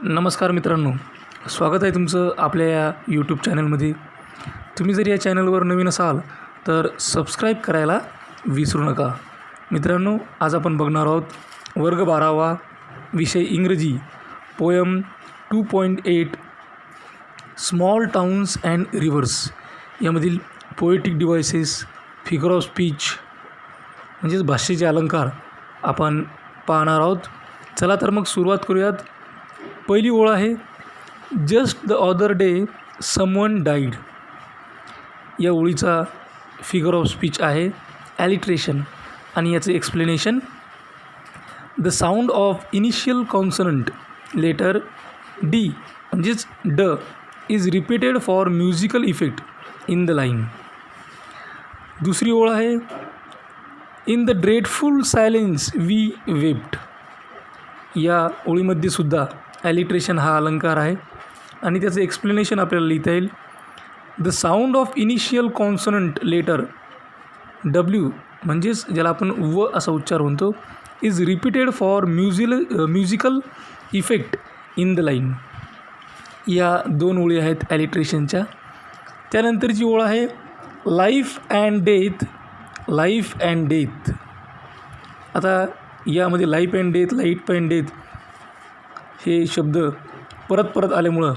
नमस्कार मित्रांनो, स्वागत आहे तुमचं आपल्या या यूट्यूब चॅनलमध्ये. तुम्ही जर या चॅनलवर नवीन असाल तर सबस्क्राईब करायला विसरू नका. मित्रांनो, आज आपण बघणार आहोत वर्ग 12वा विषय इंग्रजी poem 2.8 small towns and rivers यामधील poetic devices, figure of speech म्हणजेच भाषेचे अलंकार आपण पाहणार आहोत. चला तर मग सुरुवात करूयात. पहिली ओळ आहे, just the other day someone died. या ओळीचा फिगर ऑफ स्पीच आहे ॲलिट्रेशन आणि याचे explanation. The sound of initial consonant letter D म्हणजेच ड is repeated for musical effect in the line. दुसरी ओळ आहे, in the dreadful silence we wept. या ओळीमध्ये सुद्धा ॲलिट्रेशन हा अलंकार आहे आणि त्याचं एक्सप्लेनेशन आपल्याला लिहिता येईल. The sound of initial consonant letter W म्हणजेच ज्याला आपण व असा उच्चार म्हणतो, is repeated for musical effect in the line. या दोन ओळी आहेत ॲलिट्रेशनच्या. त्यानंतरची ओळ आहे, life and death. Life and death. आता यामध्ये life and death, life and death हे शब्द परत परत आल्यामुळं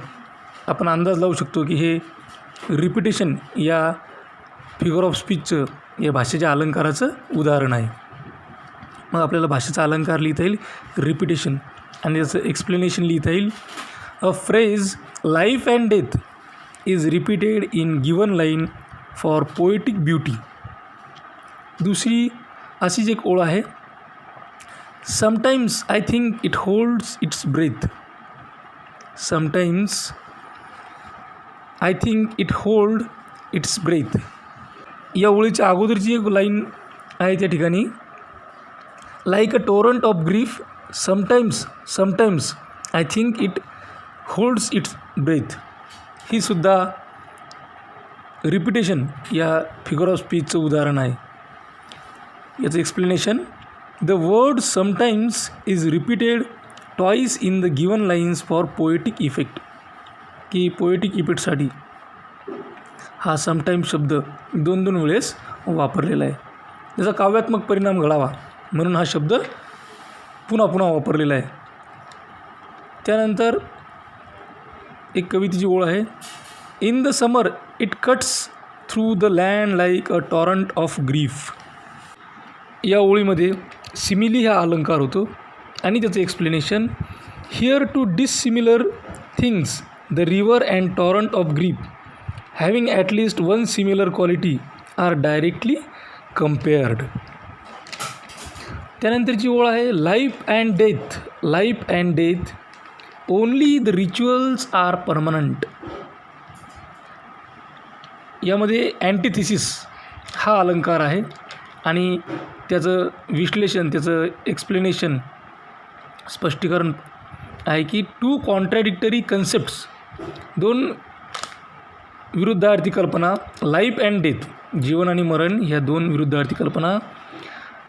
आपण अंदाज लावू शकतो की हे रिपिटेशन या फिगर ऑफ स्पीचचं, या भाषेच्या अलंकाराचं उदाहरण आहे. मग आपल्याला भाषेचा अलंकार लिहिता येईल रिपिटेशन आणि त्याचं एक्सप्लेनेशन लिहिता येईल. A phrase life and death is repeated in given line for poetic beauty. दुसरी अशीच एक ओळ आहे, sometimes I think it holds its breath. Sometimes I think it hold its breath. या ओळीच्या अगोदरची एक लाईन आहे त्या ठिकाणी, like a torrent of grief sometimes I think it holds its breath. ही सुद्धा रिपिटेशन या फिगर ऑफ स्पीचचं उदाहरण आहे. याचं explanation, the word sometimes is repeated twice in the given lines for poetic effect. की पोएटिक इफेक्टसाठी हा समटाइम्स शब्द दोन दोन वेळेस वापरलेला आहे. त्याचा काव्यात्मक परिणाम घडावा म्हणून हा शब्द पुन्हा पुन्हा वापरलेला आहे. त्यानंतर एक कवितेची ओळ आहे, in the summer it cuts through the land like a torrent of grief. या ओळीमध्ये सिमिली हा अलंकार होतो आणि त्याचं explanation, here two dissimilar things the river and torrent of grief having at least one similar quality are directly compared. त्यानंतरची ओळ आहे, life and death. Life and death only the rituals are permanent. यामध्ये antithesis हा अलंकार आहे आणि त्याचं विश्लेषण, त्याचं एक्सप्लेनेशन, स्पष्टीकरण आहे की टू कॉन्ट्रॅडिक्टरी कन्सेप्ट्स, दोन विरुद्धार्थी कल्पना, लाईफ अँड डेथ जीवन आणि मरण ह्या दोन विरुद्धार्थी कल्पना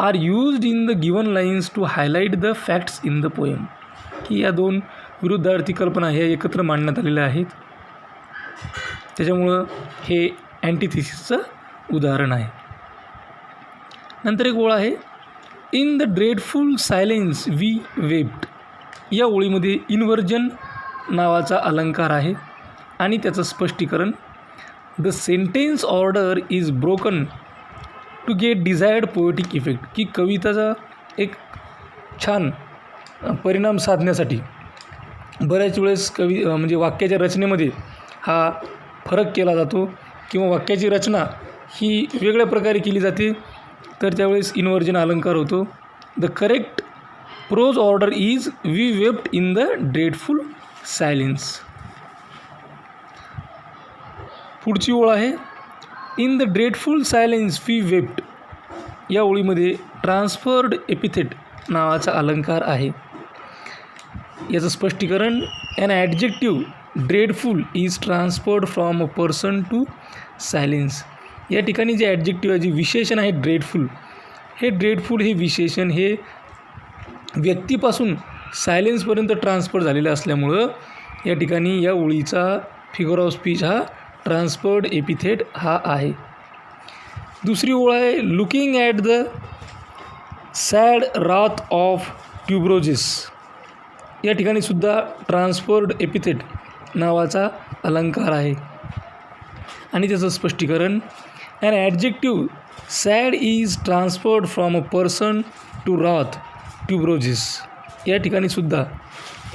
are used in the given lines to highlight the facts in the poem. की या दोन विरुद्धार्थी कल्पना ह्या एकत्र मांडण्यात आलेल्या आहेत, त्याच्यामुळं हे अँटिथिसिसचं उदाहरण आहे. नंतर एक ओळ आहे, in the dreadful silence we wept. या ओळीमध्ये इन्व्हर्जन नावाचा अलंकार आहे आणि त्याचं स्पष्टीकरण, the sentence order is broken to get desired poetic effect. की कविताचा एक छान परिणाम साधण्यासाठी बऱ्याच वेळेस म्हणजे वाक्याच्या रचनेमध्ये हा फरक केला जातो किंवा वाक्याची रचना ही वेगळ्या प्रकारे केली जाते, तर त्यावेळेस इन्व्हर्जन अलंकार होतो. The correct prose order is we wept in the dreadful silence. पुढची ओळ आहे, in the dreadful silence we wept. या ओळीमध्ये ट्रान्सफर्ड एपिथेट नावाचा अलंकार आहे. याचं स्पष्टीकरण, an adjective dreadful is transferred from a person to silence. या ठिकाणी जे ॲडजेक्टिव्ह आहे, जे विशेषण आहे ड्रेडफुल, हे ड्रेडफुल हे विशेषण हे व्यक्तीपासून सायलेन्सपर्यंत ट्रान्सफर झालेलं असल्यामुळं या ठिकाणी या ओळीचा फिगर ऑफ स्पीच हा ट्रान्सफर्ड एपिथेट हा आहे. दुसरी ओळ आहे, looking at the sad Wrath of ट्युबरोजिस. या ठिकाणी सुद्धा ट्रान्सफर्ड एपिथेट नावाचा अलंकार आहे आणि त्याचं स्पष्टीकरण, an adjective sad is transferred from a person to wreath tuberoses. या ठिकाणी सुद्धा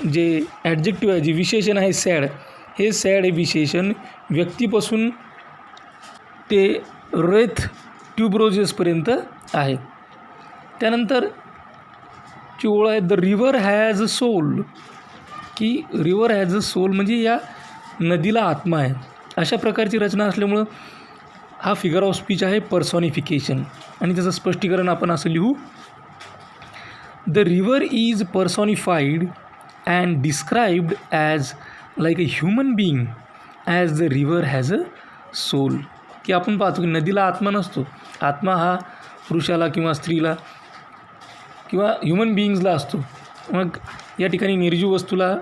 जे ॲडजेक्टिव्ह आहे, जे विशेषण आहे सॅड, हे सॅड हे विशेषण व्यक्तीपासून ते रेथ ट्युबरोजिसपर्यंत आहे. त्यानंतर ची ओळ आहे, the river has a soul. की रिव्हर हॅज अ सोल म्हणजे या नदीला आत्मा आहे. अशा प्रकारची रचना असल्यामुळं हा फिगर ऑफ स्पीच आहे पर्सॉनिफिकेशन. आणि त्याचं स्पष्टीकरण आपण असं लिहू, the river is personified and described as like a human being as the river has a soul. की आपण पाहतो की नदीला आत्मा नसतो. आत्मा हा पुरुषाला किंवा स्त्रीला किंवा ह्युमन बिईंग्सला असतो. मग या ठिकाणी निर्जीव वस्तूला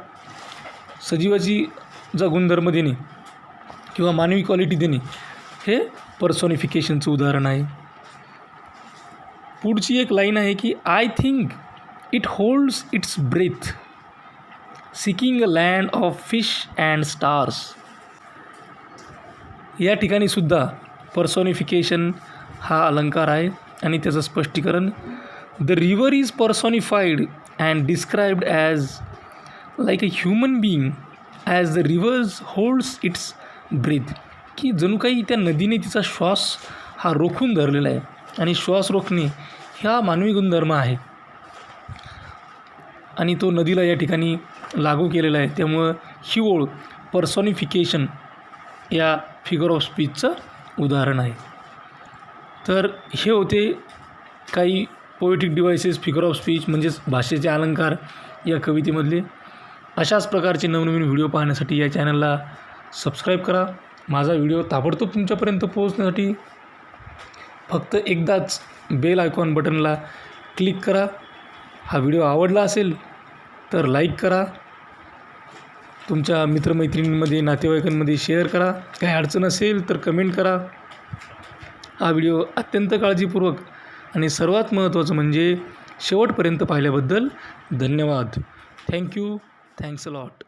सजीवाची जा गुणधर्म देणे किंवा मानवी क्वालिटी देणे हे पर्सॉनिफिकेशनचं उदाहरण आहे. पुढची एक लाईन आहे की I think it holds its breath seeking a land of fish and stars. या ठिकाणी सुद्धा पर्सॉनिफिकेशन हा अलंकार आहे आणि त्याचं स्पष्टीकरण, the river is personified and described as like a human being as the rivers holds its breath. की जणू काही त्या नदीने तिचा श्वास हा रोखून धरलेला आहे आणि श्वास रोखणे हा मानवी गुणधर्म आहे आणि तो नदीला या ठिकाणी लागू केलेला आहे. त्यामुळं ही ओळ पर्सॉनिफिकेशन या फिगर ऑफ स्पीचचं उदाहरण आहे. तर हे होते काही poetic devices, figure of speech म्हणजेच भाषेचे अलंकार या कवितेमधले. अशाच प्रकारचे नवनवीन व्हिडिओ पाहण्यासाठी या चॅनलला सबस्क्राईब करा. माझा व्हिडिओ ताबडतोब तुमच्यापर्यंत पोहोचण्यासाठी फक्त एकदाच बेल आयकॉन बटनला क्लिक करा. हा व्हिडिओ आवडला असेल तर लाईक करा, तुमच्या मित्रमैत्रिणींमध्ये, नातेवाईकांमध्ये शेअर करा. काही अडचण असेल तर कमेंट करा. हा व्हिडिओ अत्यंत काळजीपूर्वक आणि सर्वात महत्त्वाचं म्हणजे शेवटपर्यंत पाहिल्याबद्दल धन्यवाद. थँक्यू. Thanks a lot.